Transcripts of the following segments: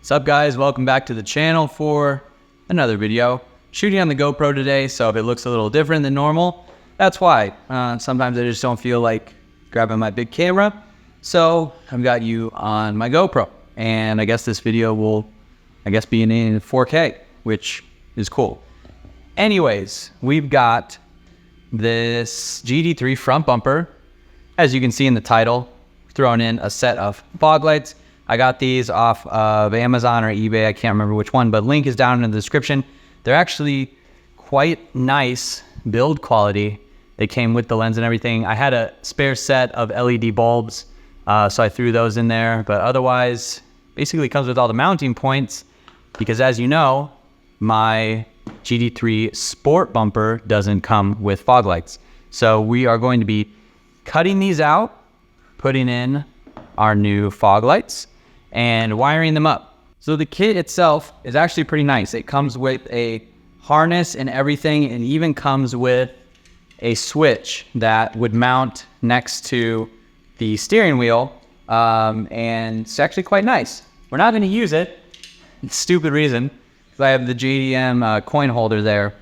What's up guys, welcome back to the channel for another video. Shooting on the GoPro today, so if it looks a little different than normal, that's why. Sometimes I just don't feel like grabbing my big camera, so I've got you on my GoPro. And I guess this video will, be in 4K, which is cool. Anyways, we've got this GD3 front bumper. As you can see in the title, throwing in a set of fog lights. I got these off of Amazon or eBay, I can't remember which one, but link is down in the description. They're actually quite nice build quality. They came with the lens and everything. I had a spare set of LED bulbs, so I threw those in there, but otherwise, basically comes with all the mounting points, because as you know, my GD3 Sport bumper doesn't come with fog lights. So we are going to be cutting these out, putting in our new fog lights, and wiring them up. So the kit itself is actually pretty nice. It comes with a harness and everything, and even comes with a switch that would mount next to the steering wheel, and it's actually quite nice. We're not going to use it, stupid reason, because I have the JDM coin holder there,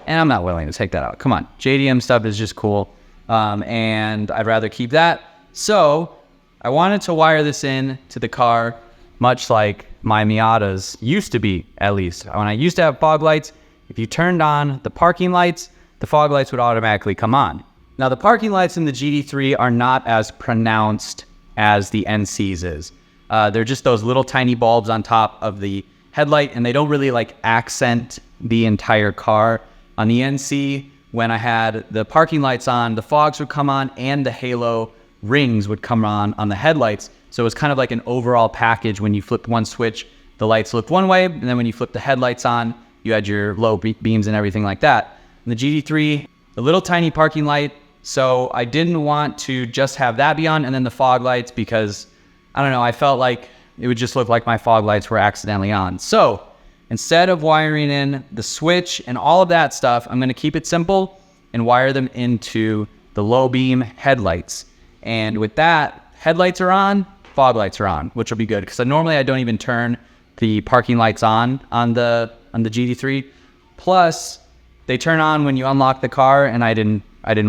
and I'm not willing to take that out. Come on, JDM stuff is just cool, and I'd rather keep that. So I wanted to wire this in to the car, much like my Miatas used to be, at least. When I used to have fog lights, if you turned on the parking lights, the fog lights would automatically come on. Now the parking lights in the GD3 are not as pronounced as the NC's is. They're just those little tiny bulbs on top of the headlight, and they don't really like accent the entire car. On the NC, when I had the parking lights on, the fogs would come on and the halo rings would come on the headlights. So it was kind of like an overall package. When you flipped one switch, the lights looked one way, and then when you flipped the headlights on, you had your low beams and everything like that. In the GD3, a little tiny parking light, so I didn't want to just have that be on and then the fog lights, because I don't know, I felt like it would just look like my fog lights were accidentally on. So instead of wiring in the switch and all of that stuff, I'm gonna keep it simple and wire them into the low beam headlights. And with that, headlights are on, fog lights are on, which will be good, because normally I don't even turn the parking lights on the GD3. Plus, they turn on when you unlock the car, and I didn't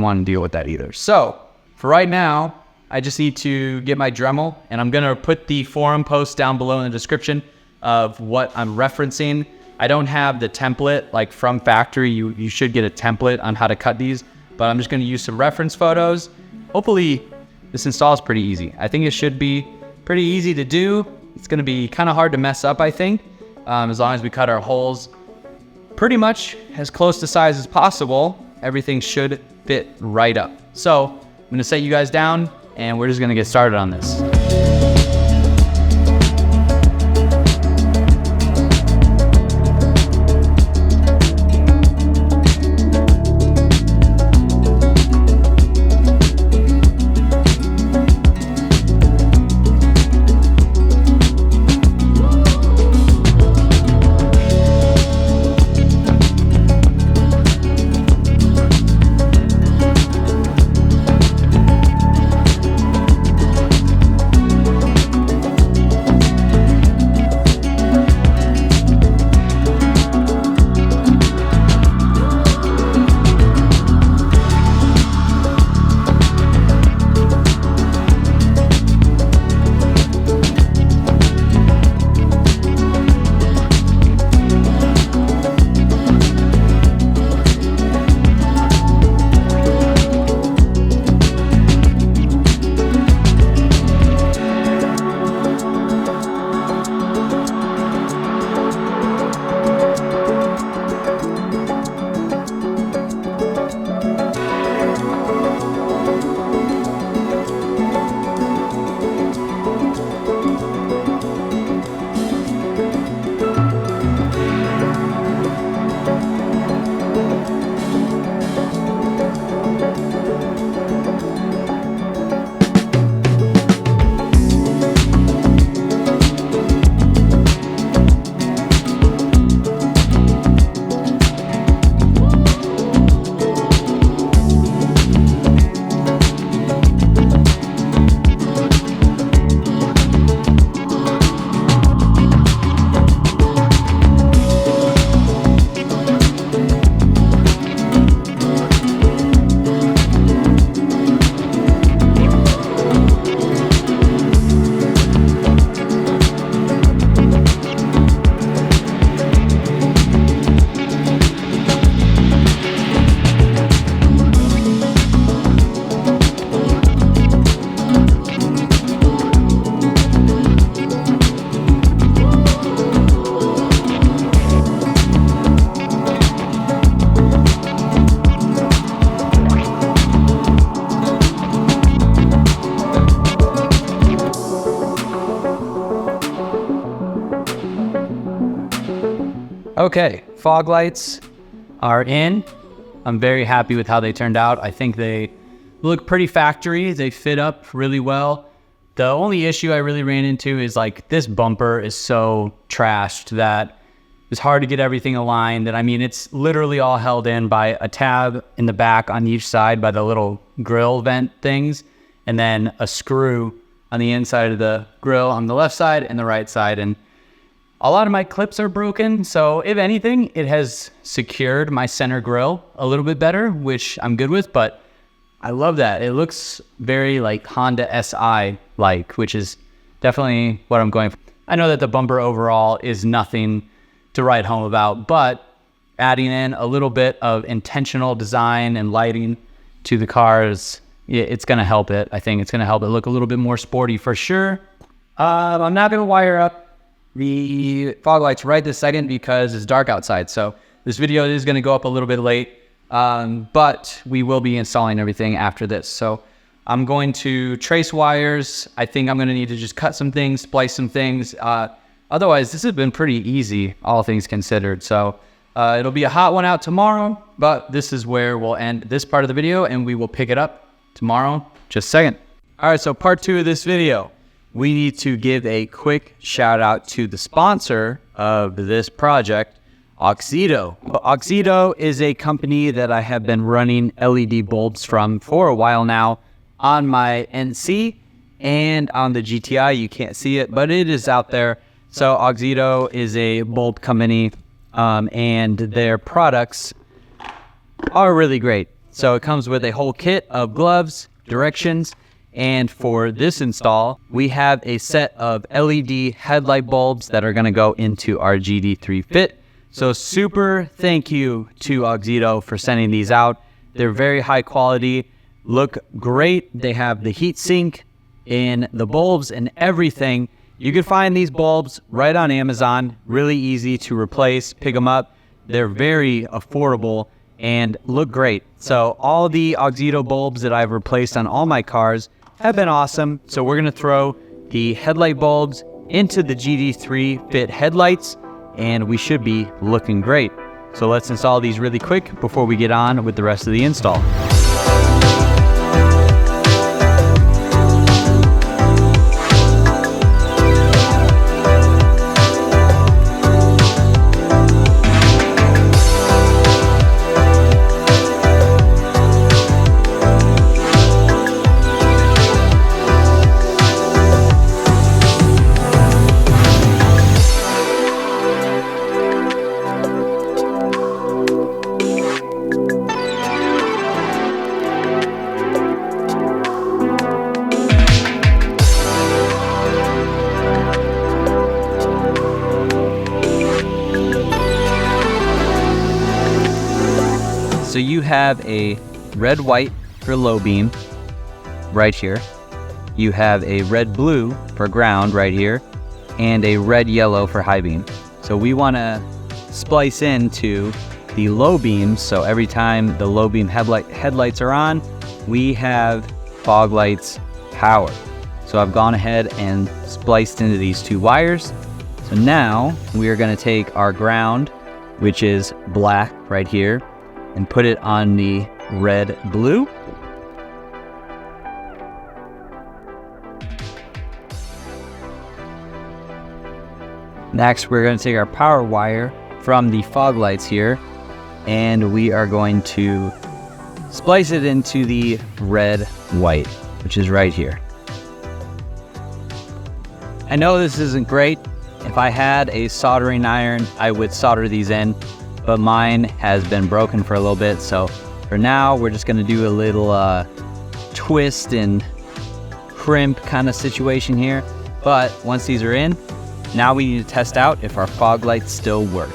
want to deal with that either. So for right now, I just need to get my Dremel, and I'm gonna put the forum post down below in the description of what I'm referencing. I don't have the template like from factory. You should get a template on how to cut these, but I'm just gonna use some reference photos. Hopefully this install is pretty easy. I think it should be pretty easy to do. It's gonna be kind of hard to mess up, I think, as long as we cut our holes pretty much as close to size as possible. Everything should fit right up. So I'm gonna set you guys down, and we're just gonna get started on this. Okay, fog lights are in. I'm very happy with how they turned out. I think they look pretty factory. They fit up really well. The only issue I really ran into is like this bumper is so trashed that it's hard to get everything aligned. And I mean, it's literally all held in by a tab in the back on each side by the little grill vent things, and then a screw on the inside of the grill on the left side and the right side. And a lot of my clips are broken, so if anything, it has secured my center grill a little bit better, which I'm good with, but I love that. It looks very like Honda SI-like, which is definitely what I'm going for. I know that the bumper overall is nothing to write home about, but adding in a little bit of intentional design and lighting to the cars, it's going to help it. I think it's going to help it look a little bit more sporty for sure. I'm not going to wire up the fog lights right this second because it's dark outside. So this video is going to go up a little bit late, but we will be installing everything after this. So I'm going to trace wires. I think I'm going to need to just cut some things, splice some things. Otherwise, this has been pretty easy, all things considered. So it'll be a hot one out tomorrow, but this is where we'll end this part of the video and we will pick it up tomorrow, just a second. All right, so part 2 of this video. We need to give a quick shout out to the sponsor of this project, Auxito. Auxito is a company that I have been running LED bulbs from for a while now on my NC and on the GTI. You can't see it, but it is out there. So Auxito is a bulb company, and their products are really great. So it comes with a whole kit of gloves, directions, and for this install, we have a set of LED headlight bulbs that are going to go into our GD3 Fit. So super thank you to Auxito for sending these out. They're very high quality, look great. They have the heat sink in the bulbs and everything. You can find these bulbs right on Amazon, really easy to replace, pick them up. They're very affordable and look great. So all the Auxito bulbs that I've replaced on all my cars have been awesome. So we're gonna throw the headlight bulbs into the GD3 Fit headlights and we should be looking great. So let's install these really quick before we get on with the rest of the install. So you have a red white for low beam right here. You have a red blue for ground right here and a red yellow for high beam. So we want to splice into the low beams. So every time the low beam headlights are on, we have fog lights power. So I've gone ahead and spliced into these 2 wires. So now we are going to take our ground, which is black right here, and put it on the red blue. Next, we're going to take our power wire from the fog lights here, and we are going to splice it into the red white, which is right here. I know this isn't great. If I had a soldering iron, I would solder these in, but mine has been broken for a little bit. So for now, we're just gonna do a little twist and crimp kind of situation here. But once these are in, now we need to test out if our fog lights still work.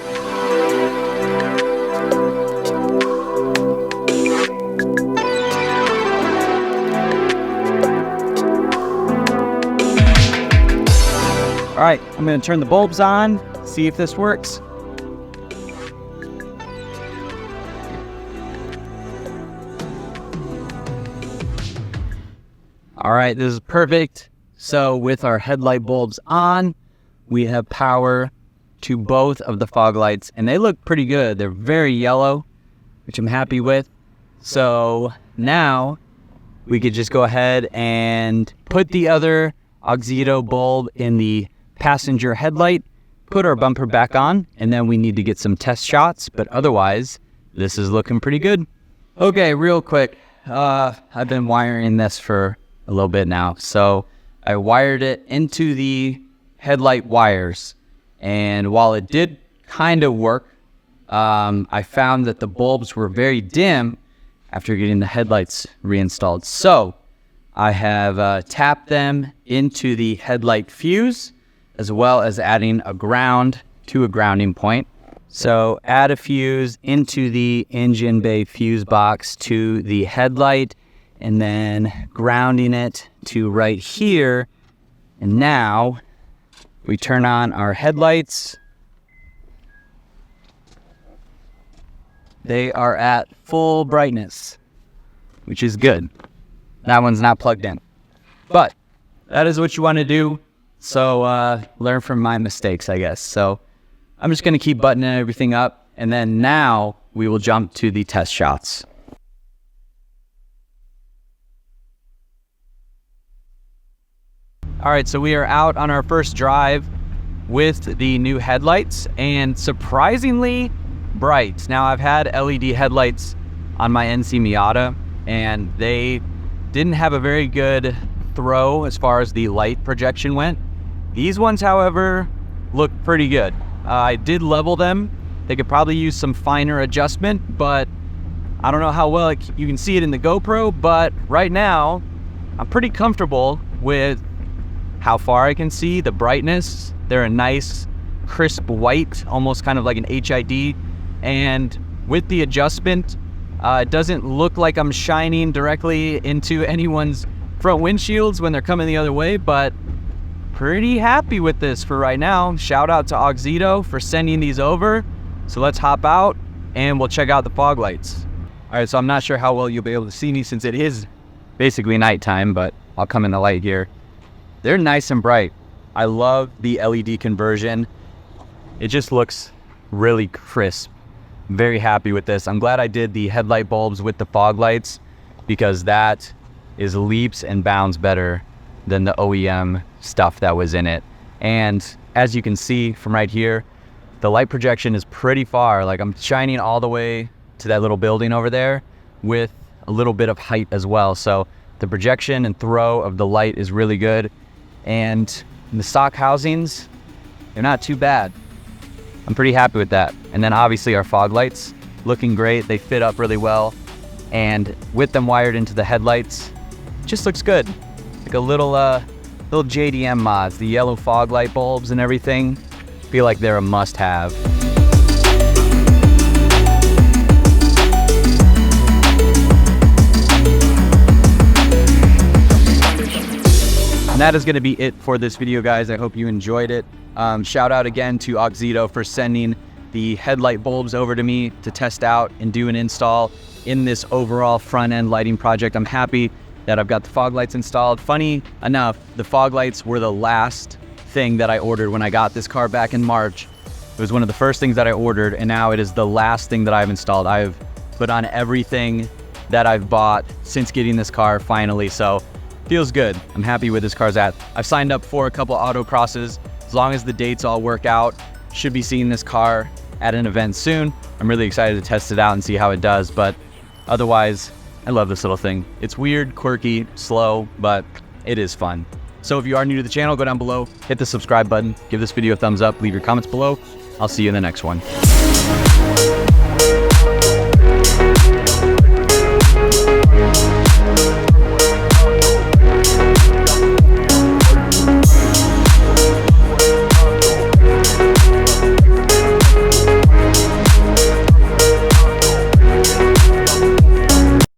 All right, I'm gonna turn the bulbs on, see if this works. All right, this is perfect. So with our headlight bulbs on, we have power to both of the fog lights, and they look pretty good. They're very yellow, which I'm happy with. So now we could just go ahead and put the other Auxito bulb in the passenger headlight, put our bumper back on, and then we need to get some test shots, but otherwise, this is looking pretty good. Okay, real quick, I've been wiring this for a little bit now. So I wired it into the headlight wires, and while it did kind of work, I found that the bulbs were very dim after getting the headlights reinstalled. So I have tapped them into the headlight fuse, as well as adding a ground to a grounding point. So add a fuse into the engine bay fuse box to the headlight, and then grounding it to right here. And now we turn on our headlights. They are at full brightness, which is good. That one's not plugged in, but that is what you want to do. So learn from my mistakes, I guess. So I'm just going to keep buttoning everything up, and then now we will jump to the test shots. All right, so we are out on our first drive with the new headlights, and surprisingly bright. Now, I've had LED headlights on my NC Miata, and they didn't have a very good throw as far as the light projection went. These ones, however, look pretty good. I did level them. They could probably use some finer adjustment, but I don't know how well you can see it in the GoPro, but right now I'm pretty comfortable with how far I can see, the brightness. They're a nice crisp white, almost kind of like an HID, and with the adjustment, it doesn't look like I'm shining directly into anyone's front windshields when they're coming the other way, but pretty happy with this for right now. Shout out to Auxito for sending these over. So let's hop out and we'll check out the fog lights. All right, so I'm not sure how well you'll be able to see me since it is basically nighttime, but I'll come in the light here. They're nice and bright. I love the LED conversion. It just looks really crisp. Very happy with this. I'm glad I did the headlight bulbs with the fog lights, because that is leaps and bounds better than the OEM stuff that was in it. And as you can see from right here, the light projection is pretty far. Like, I'm shining all the way to that little building over there with a little bit of height as well. So the projection and throw of the light is really good. And the stock housings, they're not too bad. I'm pretty happy with that. And then obviously our fog lights, looking great. They fit up really well. And with them wired into the headlights, it just looks good. Like a little JDM mods, the yellow fog light bulbs and everything, feel like they're a must-have. And that is going to be it for this video, guys. I hope you enjoyed it. Shout out again to Auxito for sending the headlight bulbs over to me to test out and do an install in this overall front end lighting project. I'm happy that I've got the fog lights installed. Funny enough, the fog lights were the last thing that I ordered when I got this car back in March. It was one of the first things that I ordered, and now it is the last thing that I've installed. I've put on everything that I've bought since getting this car finally, so feels good. I'm happy with this car's at. I've signed up for a couple autocrosses. As long as the dates all work out, should be seeing this car at an event soon. I'm really excited to test it out and see how it does, but otherwise, I love this little thing. It's weird, quirky, slow, but it is fun. So if you are new to the channel, go down below, hit the subscribe button, give this video a thumbs up, leave your comments below. I'll see you in the next one.